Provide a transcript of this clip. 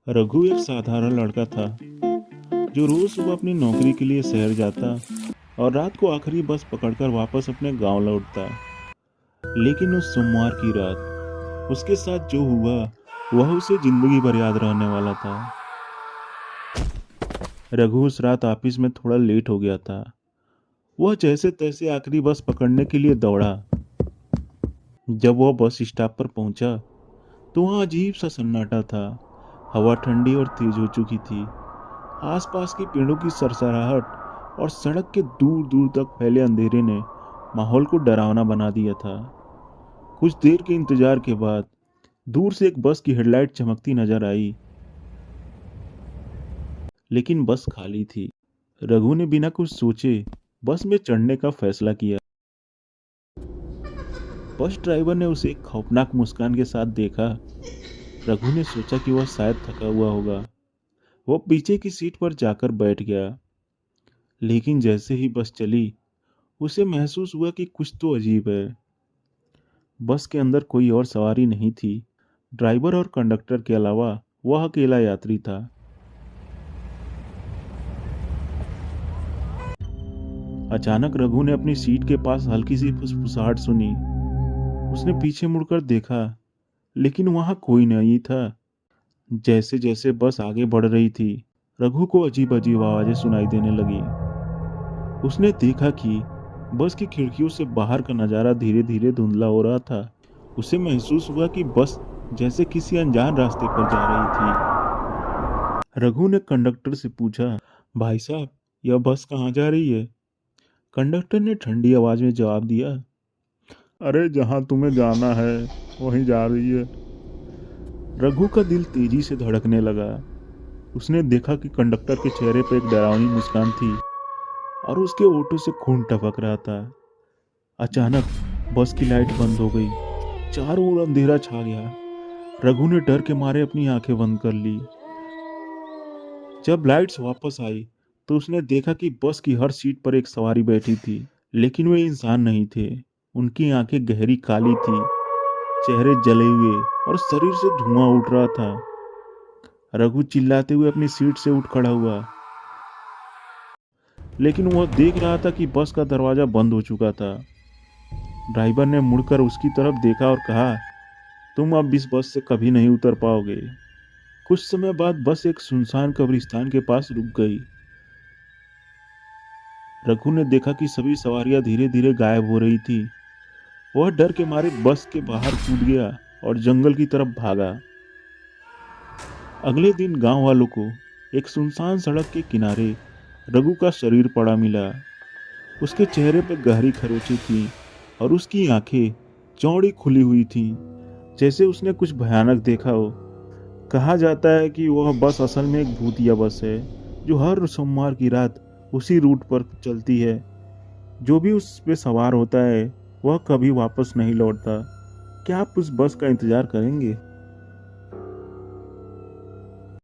रघु एक साधारण लड़का था जो रोज सुबह अपनी नौकरी के लिए शहर जाता और रात को आखिरी बस पकड़कर वापस अपने गांव लौटता। लेकिन उस सोमवार की रात उसके साथ जो हुआ वह उसे जिंदगी भर याद रहने वाला था। रघु उस रात ऑफिस में थोड़ा लेट हो गया था। वह जैसे तैसे आखिरी बस पकड़ने के लिए दौड़ा। जब वह बस स्टॉप पर पहुंचा तो वहाँ अजीब सा सन्नाटा था। हवा ठंडी और तेज हो चुकी थी। आसपास के पेड़ों की सरसराहट और सड़क के दूर दूर तक फैले अंधेरे ने माहौल को डरावना बना दिया था। कुछ देर के इंतजार के बाद दूर से एक बस की हेडलाइट चमकती नजर आई, लेकिन बस खाली थी। रघु ने बिना कुछ सोचे बस में चढ़ने का फैसला किया। बस ड्राइवर ने उसे एक खौफनाक मुस्कान के साथ देखा। रघु ने सोचा कि वह शायद थका हुआ होगा। वह पीछे की सीट पर जाकर बैठ गया। लेकिन जैसे ही बस चली उसे महसूस हुआ कि कुछ तो अजीब है। बस के अंदर कोई और सवारी नहीं थी। ड्राइवर और कंडक्टर के अलावा वह अकेला यात्री था। अचानक रघु ने अपनी सीट के पास हल्की सी फुसफुसाहट सुनी। उसने पीछे मुड़कर देखा, लेकिन वहां कोई नहीं था। जैसे जैसे बस आगे बढ़ रही थी रघु को अजीब अजीब आवाजें सुनाई देने लगी। उसने देखा कि बस की खिड़कियों से बाहर का नजारा धीरे धीरे धुंधला हो रहा था। उसे महसूस हुआ कि बस जैसे किसी अनजान रास्ते पर जा रही थी। रघु ने कंडक्टर से पूछा, भाई साहब, यह बस कहाँ जा रही है? कंडक्टर ने ठंडी आवाज में जवाब दिया, अरे जहाँ तुम्हें जाना है वहीं जा रही है। रघु का दिल तेजी से धड़कने लगा। उसने देखा कि कंडक्टर के चेहरे पर एक डरावनी मुस्कान थी और उसके होठों से खून टपक रहा था। अचानक बस की लाइट बंद हो गई। चारों ओर अंधेरा छा गया। रघु ने डर के मारे अपनी आंखें बंद कर ली। जब लाइट्स वापस आई तो उसने देखा कि बस की हर सीट पर एक सवारी बैठी थी, लेकिन वे इंसान नहीं थे। उनकी आंखें गहरी काली थी, चेहरे जले हुए और शरीर से धुआं उठ रहा था। रघु चिल्लाते हुए अपनी सीट से उठ खड़ा हुआ, लेकिन वह देख रहा था कि बस का दरवाजा बंद हो चुका था। ड्राइवर ने मुड़कर उसकी तरफ देखा और कहा, तुम अब इस बस से कभी नहीं उतर पाओगे। कुछ समय बाद बस एक सुनसान कब्रिस्तान के पास रुक गई। रघु ने देखा कि सभी सवारियां धीरे धीरे गायब हो रही थी। वह डर के मारे बस के बाहर कूद गया और जंगल की तरफ भागा। अगले दिन गांव वालों को एक सुनसान सड़क के किनारे रघु का शरीर पड़ा मिला। उसके चेहरे पर गहरी खरोंचें थी और उसकी आंखें चौड़ी खुली हुई थीं, जैसे उसने कुछ भयानक देखा हो। कहा जाता है कि वह बस असल में एक भूतिया बस है जो हर सोमवार की रात उसी रूट पर चलती है। जो भी उस पे सवार होता है वह कभी वापस नहीं लौटता। क्या आप उस बस का इंतजार करेंगे?